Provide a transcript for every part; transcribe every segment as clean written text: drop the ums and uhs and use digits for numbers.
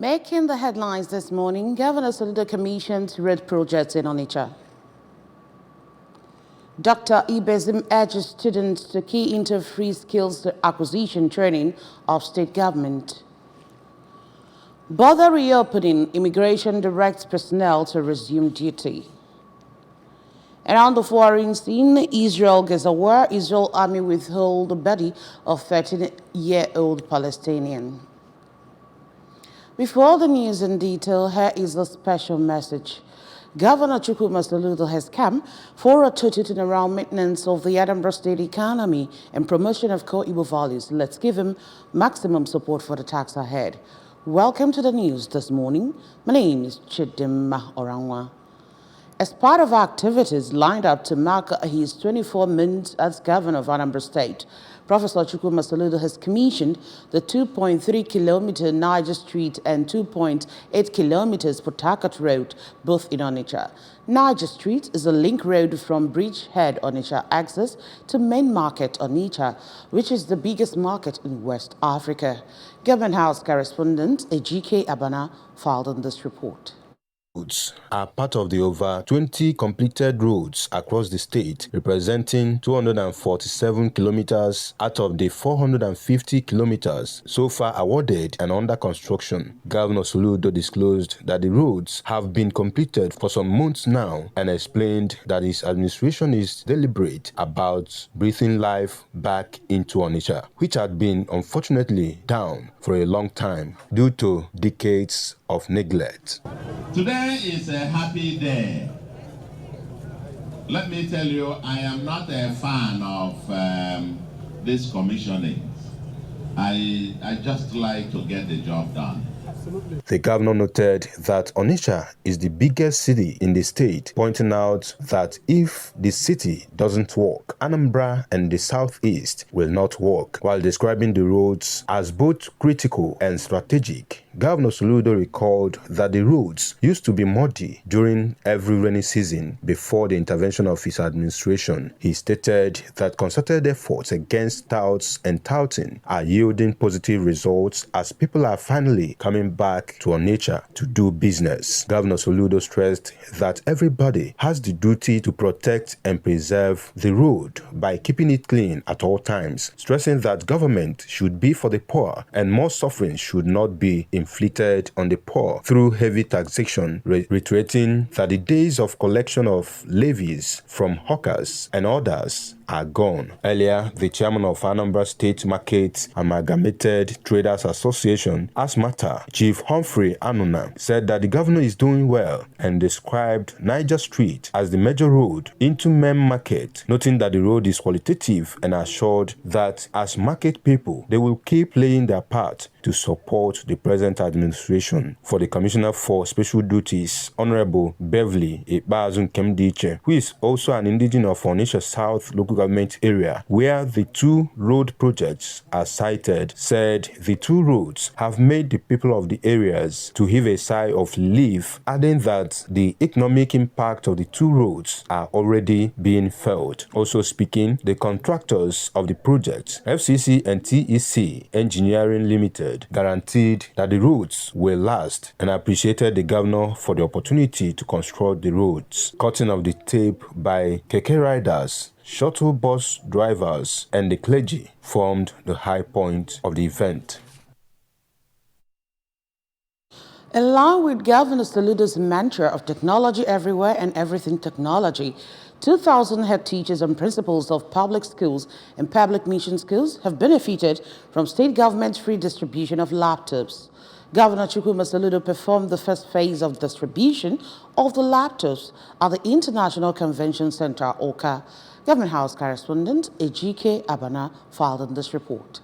Making the headlines this morning, Governor Soludo commissioned road projects in Onitsha. Dr. Ibezim urges students to key into free skills acquisition training of state government. Border reopening, immigration directs personnel to resume duty. Around the foreign scene, Israel Gaza, Israel army withhold the body of 13-year-old Palestinian. Before the news in detail, here is a special message. Governor Chukwuma Soludo has come for a total turnaround maintenance of the Anambra State economy and promotion of core Igbo values. Let's give him maximum support for the task ahead. Welcome to the news this morning. My name is Chidimma Orangwa. As part of activities lined up to mark his 24 months as governor of Anambra State, Professor Chukwuma Soludo has commissioned the 2.3-kilometer Niger Street and 2.8 kilometers Port Harcourt Road, both in Onitsha. Niger Street is a link road from Bridgehead, Onitsha, access to Main Market, Onitsha, which is the biggest market in West Africa. Government House correspondent Ejike Abana filed on this report. Roads are part of the over 20 completed roads across the state, representing 247 kilometers out of the 450 kilometers so far awarded and under construction. Governor Soludo disclosed that the roads have been completed for some months now and explained that his administration is deliberate about breathing life back into Onitsha, which had been unfortunately down for a long time due to decades of neglect. Today is a happy day. Let me tell you, I am not a fan of this commissioning. I just like to get the job done. Absolutely. The governor noted that Onitsha is the biggest city in the state, pointing out that if the city doesn't work, Anambra and the southeast will not work. While describing the roads as both critical and strategic, Governor Soludo recalled that the roads used to be muddy during every rainy season before the intervention of his administration. He stated that concerted efforts against touts and touting are yielding positive results as people are finally coming back to Onitsha to do business. Governor Soludo stressed that everybody has the duty to protect and preserve the road by keeping it clean at all times, stressing that government should be for the poor and more suffering should not be inflicted on the poor through heavy taxation, reiterating that the days of collection of levies from hawkers and others are gone. Earlier, the chairman of Anambra State Market Amalgamated Traders Association, ASMATA, Chief Humphrey Anuna, said that the governor is doing well and described Niger Street as the major road into Main Market, noting that the road is qualitative and assured that as market people, they will keep playing their part to support the present administration. For the Commissioner for Special Duties, Honorable Beverly Ikpeazun Kemdiche, who is also an indigene of Onitsha South local government area, where the two road projects are cited, said the two roads have made the people of the areas to heave a sigh of relief, adding that the economic impact of the two roads are already being felt. Also speaking, the contractors of the project, FCC and TEC Engineering Limited, guaranteed that the roads will last and appreciated the governor for the opportunity to construct the roads. Cutting of the tape by keke riders, shuttle bus drivers, and the clergy formed the high point of the event. Along with Governor Soludo's mantra of technology everywhere and everything technology, 2,000 head teachers and principals of public schools and public mission schools have benefited from state government's free distribution of laptops. Governor Chukwuma Soludo performed the first phase of distribution of the laptops at the International Convention Center, Oka. Government House correspondent Ejike Abana filed on this report.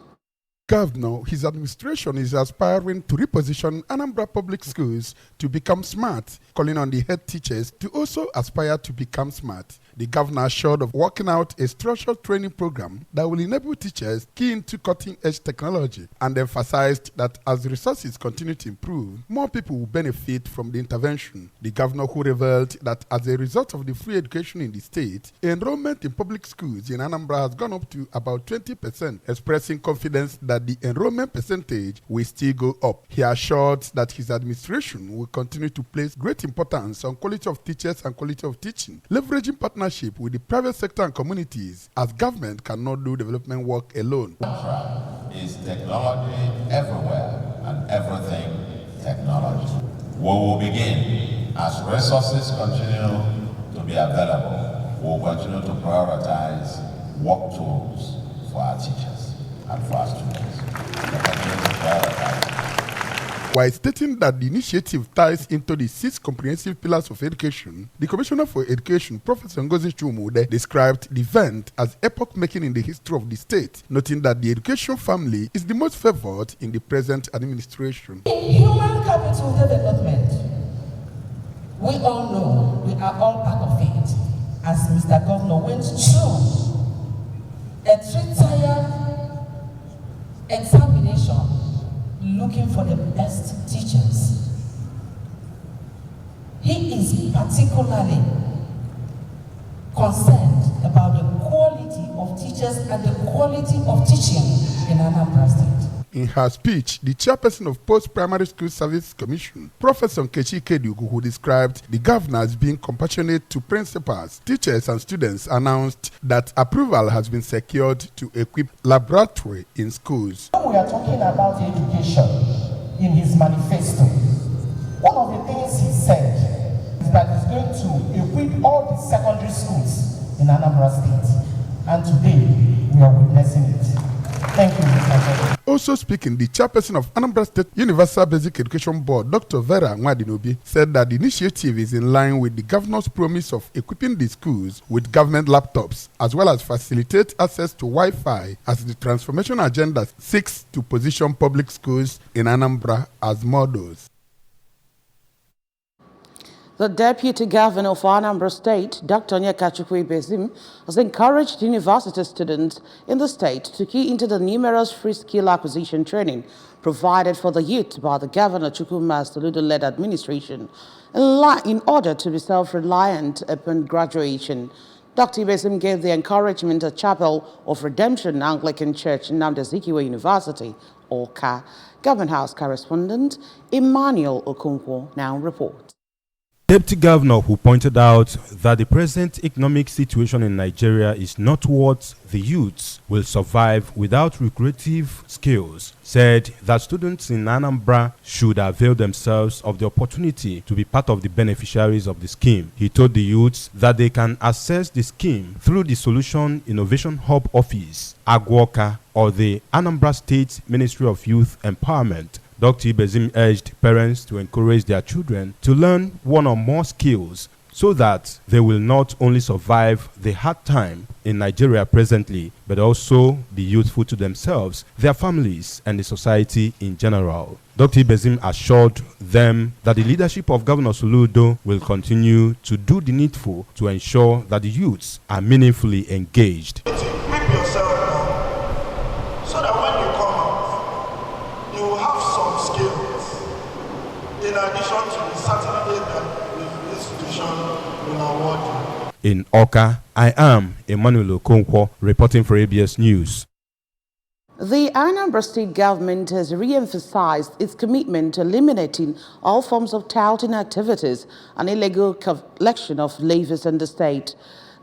Governor, his administration is aspiring to reposition Anambra public schools to become smart, calling on the head teachers to also aspire to become smart. The governor assured of working out a structured training program that will enable teachers key into cutting-edge technology and emphasized that as the resources continue to improve, more people will benefit from the intervention. The governor, who revealed that as a result of the free education in the state, enrollment in public schools in Anambra has gone up to about 20%, expressing confidence that that the enrollment percentage will still go up. He assured that his administration will continue to place great importance on quality of teachers and quality of teaching, leveraging partnership with the private sector and communities, as government cannot do development work alone. Is technology everywhere and everything technology. We will begin as resources continue to be available. We will continue to prioritize work tools for our teachers and for our students. We continue to prioritize. While stating that the initiative ties into the 6 comprehensive pillars of education, the Commissioner for Education, Professor Ngozi Chumude, described the event as epoch-making in the history of the state, noting that the education family is the most favored in the present administration. In human capital development, we all know, we are all part of it, as Mr. Governor went through a 3-tier examination looking for the best teachers. He is particularly concerned about the quality of teachers and the quality of teaching in Anambra State. In her speech, the chairperson of Post-Primary School Service Commission, Professor Nkechi Kedugu, who described the governor as being compassionate to principals, teachers and students, announced that approval has been secured to equip laboratory in schools. When we are talking about education in his manifesto, one of the things he said is that he's going to equip all the secondary schools in Anambra State. And today, we are witnessing it. Thank you, Mr. President. Also speaking, the chairperson of Anambra State Universal Basic Education Board, Dr. Vera Nwadinobi, said that the initiative is in line with the governor's promise of equipping the schools with government laptops, as well as facilitate access to Wi-Fi, as the transformation agenda seeks to position public schools in Anambra as models. The Deputy Governor of Anambra State, Dr. Nyakachukwu Ibezim, has encouraged university students in the state to key into the numerous free skill acquisition training provided for the youth by the Governor Chukwuma Soludo-led administration in order to be self-reliant upon graduation. Dr. Ibezim gave the encouragement at Chapel of Redemption Anglican Church, Nnamdi Azikiwe University, Awka. Government House correspondent Emmanuel Okonkwo now reports. Deputy Governor, who pointed out that the present economic situation in Nigeria is not what the youths will survive without recreative skills, said that students in Anambra should avail themselves of the opportunity to be part of the beneficiaries of the scheme. He told the youths that they can access the scheme through the Solution Innovation Hub Office, Agwoka, or the Anambra State Ministry of Youth Empowerment. Dr. Ibezim urged parents to encourage their children to learn one or more skills so that they will not only survive the hard time in Nigeria presently, but also be useful to themselves, their families, and the society in general. Dr. Ibezim assured them that the leadership of Governor Soludo will continue to do the needful to ensure that the youths are meaningfully engaged. Equip yourself now, so that when you come out, you will have some skills, in addition to the certificate that the institution will award you. In Awka, I am Emmanuel Okonkwo reporting for ABS News. The Anambra State government has re-emphasized its commitment to eliminating all forms of touting activities and illegal collection of levies in the state.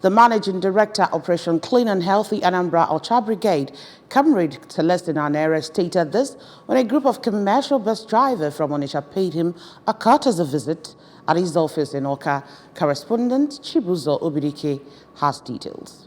The Managing Director, Operation Clean and Healthy Anambra Ocha Brigade, Comrade Celestine Anere, stated this when a group of commercial bus drivers from Onitsha paid him a courtesy visit at his office in Awka. Correspondent Chibuzo Obidike has details.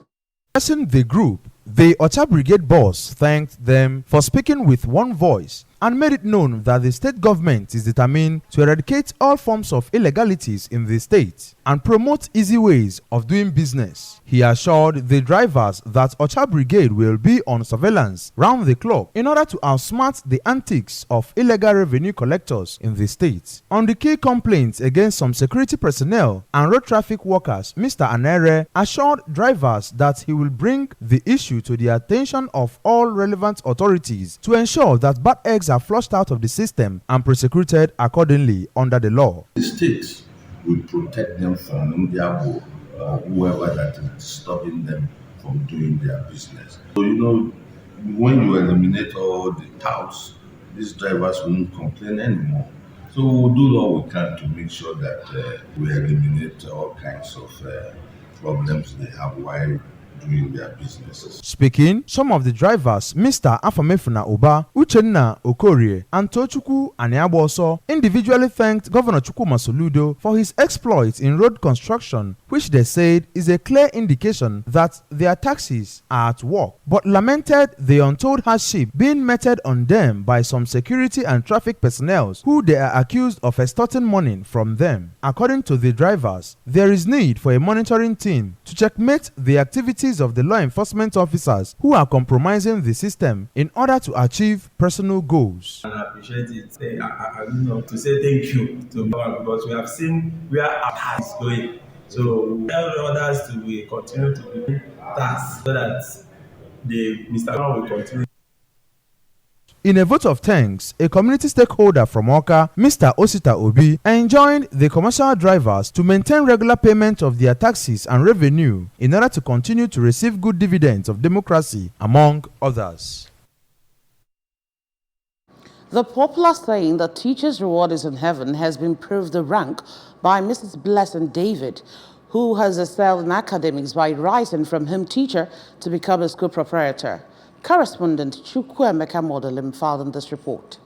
Addressing the group, the Ocha Brigade boss thanked them for speaking with one voice and made it known that the state government is determined to eradicate all forms of illegalities in the state and promote easy ways of doing business. He assured the drivers that Ocha Brigade will be on surveillance round the clock in order to outsmart the antics of illegal revenue collectors in the state. On the key complaints against some security personnel and road traffic workers, Mr. Anere assured drivers that he will bring the issue to the attention of all relevant authorities to ensure that bad eggs are flushed out of the system and prosecuted accordingly under the law. The state will protect them from Ndiago or whoever that is stopping them from doing their business. So, when you eliminate all the touts, these drivers won't complain anymore. So we'll do all we can to make sure that we eliminate all kinds of problems they have while doing their businesses. Speaking, some of the drivers, Mr. Afamefuna Oba, Uchenna Okorie, and Tochukwu Aniaboso, individually thanked Governor Chukwuma Soludo for his exploits in road construction, which they said is a clear indication that their taxis are at work, but lamented the untold hardship being meted on them by some security and traffic personnel who they are accused of extorting money from them. According to the drivers, there is need for a monitoring team to checkmate the activities of the law enforcement officers who are compromising the system in order to achieve personal goals. I appreciate it. To say thank you to God, because we have seen where our heart is going. So we tell others to continue to do tasks so that Mr. God will continue. In a vote of thanks, a community stakeholder from Oka, Mr. Osita Obi, enjoined the commercial drivers to maintain regular payment of their taxes and revenue in order to continue to receive good dividends of democracy, among others. The popular saying that teacher's reward is in heaven has been proved a rank by Mrs. Blessing David, who has excelled in academics by rising from home teacher to become a school proprietor. Correspondent Chukwuemeka Modelim filed in this report.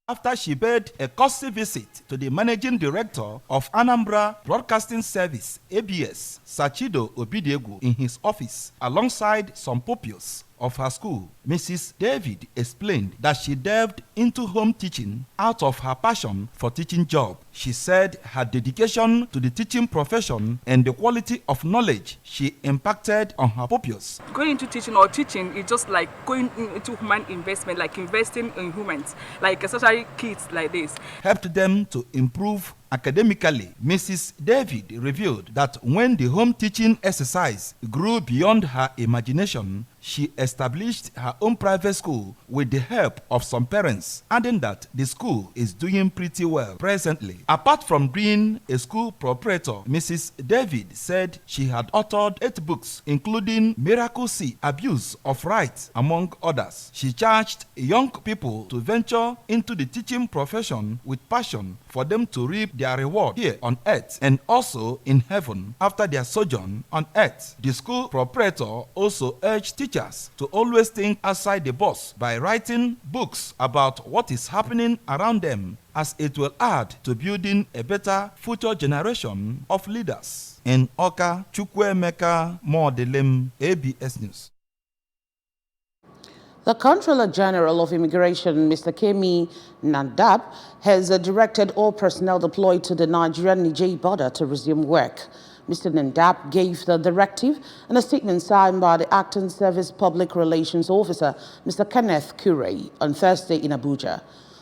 After she paid a costly visit to the managing director of Anambra Broadcasting Service, ABS, Sachido Obidiegu, in his office, alongside some pupils of her school, Mrs. David explained that she delved into home teaching out of her passion for teaching job. She said her dedication to the teaching profession and the quality of knowledge she impacted on her pupils. Going into teaching or teaching is just like going into human investment, like investing in humans, like especially kids like this. Helped them to improve academically. Mrs. David revealed that when the home teaching exercise grew beyond her imagination, she established her own private school with the help of some parents, adding that the school is doing pretty well presently. Apart from being a school proprietor, Mrs. David said she had authored 8 books, including Miracle Seed, Abuse of Rights, among others. She charged young people to venture into the teaching profession with passion for them to reap their reward here on earth and also in heaven after their sojourn on earth. The school proprietor also urged teachers to always think outside the box by writing books about what is happening around them, as it will add to building a better future generation of leaders. In Oka, Chukwuemeka Modelim, ABS News. The Comptroller General of Immigration, Mr. Kemi Nandab, has directed all personnel deployed to the Nigerian-Niger border to resume work. Mr. Nandab gave the directive in a statement signed by the Acting Service Public Relations Officer, Mr. Kenneth Kure, on Thursday in Abuja.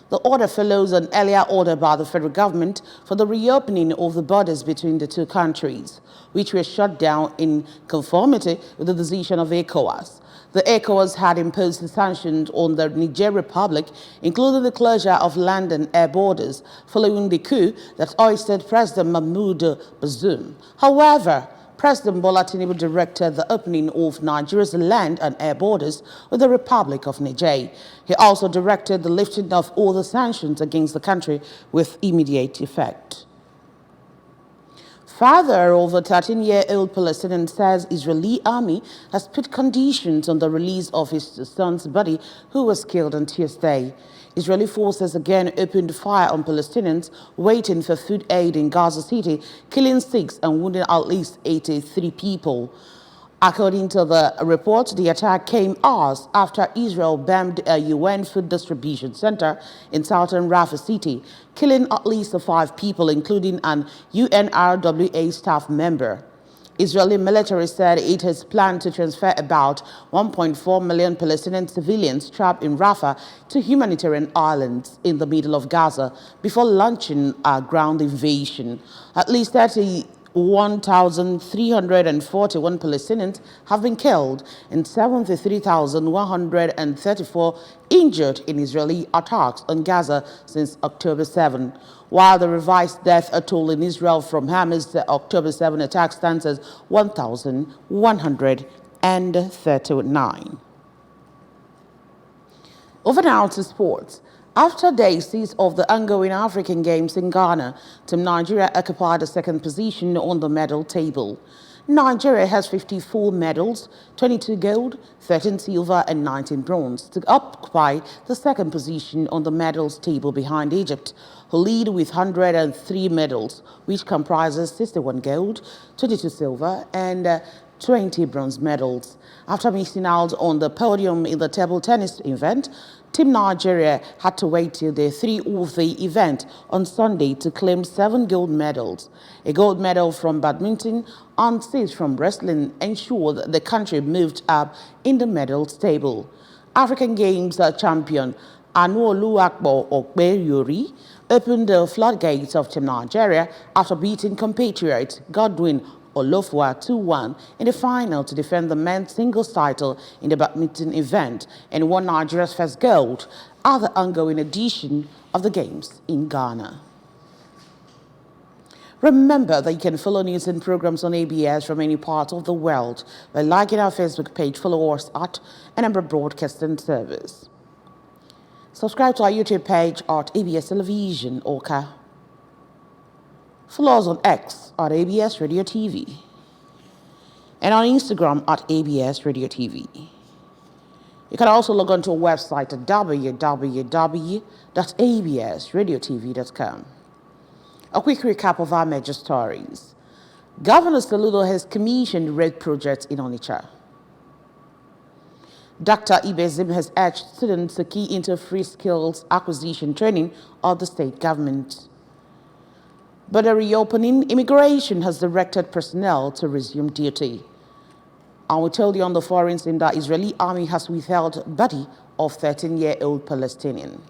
The order follows an earlier order by the federal government for the reopening of the borders between the two countries, which were shut down in conformity with the decision of ECOWAS. The ECOWAS had imposed the sanctions on the Niger Republic, including the closure of land and air borders, following the coup that ousted President Mahmoud Bazoum. However, President Bola Tinubu directed the opening of Nigeria's land and air borders with the Republic of Niger. He also directed the lifting of all the sanctions against the country with immediate effect. Father of a 13-year-old Palestinian says Israeli army has put conditions on the release of his son's body, who was killed on Tuesday. Israeli forces again opened fire on Palestinians waiting for food aid in Gaza City, killing 6 and wounding at least 83 people. According to the report, the attack came hours after Israel bombed a UN food distribution center in southern Rafah City, killing at least 5 people, including an UNRWA staff member. Israeli military said it has planned to transfer about 1.4 million Palestinian civilians trapped in Rafah to humanitarian islands in the middle of Gaza before launching a ground invasion. At least 1,341 Palestinians have been killed and 73,134 injured in Israeli attacks on Gaza since October 7, while the revised death toll in Israel from Hamas' October 7 attack stands at 1,139. Over now to sports. After days of the ongoing African Games in Ghana, Team Nigeria occupied the second position on the medal table. Nigeria has 54 medals, 22 gold, 13 silver and 19 bronze, to occupy the second position on the medals table behind Egypt, who lead with 103 medals, which comprises 61 gold, 22 silver and 20 bronze medals. After missing out on the podium in the table tennis event, Team Nigeria had to wait till day 3 of the event on Sunday to claim 7 gold medals. A gold medal from badminton and 6 from wrestling ensured the country moved up in the medals table. African Games champion Anuolu Akpo Okpeyori opened the floodgates of Team Nigeria after beating compatriot Godwin Olofua 2-1 in the final to defend the men's singles title in the badminton event and won Nigeria's first gold at the ongoing edition of the Games in Ghana. Remember that you can follow news and programs on ABS from any part of the world by liking our Facebook page. Follow us at Anambra Broadcasting Service. Subscribe to our YouTube page at ABS Television Oka. Follow us on X at ABS Radio TV and on Instagram at ABS Radio TV. You can also log on to our website at www.absradiotv.com. A quick recap of our major stories. Governor Soludo has commissioned road projects in Onitsha. Dr. Ibezim has urged students to key into free skills acquisition training of the state government. But a reopening, immigration has directed personnel to resume duty. I will tell you on the foreign scene that Israeli army has withheld body of 13-year-old Palestinian.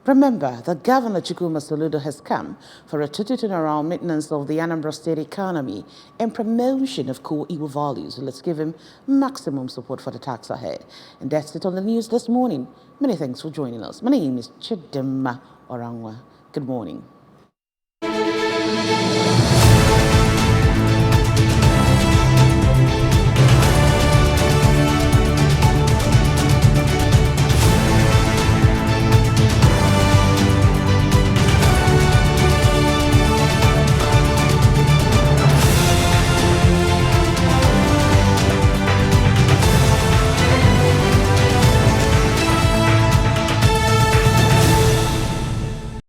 Remember that Governor Chukwuma Soludo has come for a total turnaround maintenance of the Anambra State economy and promotion of core Igbo values. Let's give him maximum support for the tax ahead. And that's it on the news this morning. Many thanks for joining us. My name is Chidema Orangwa. Good morning.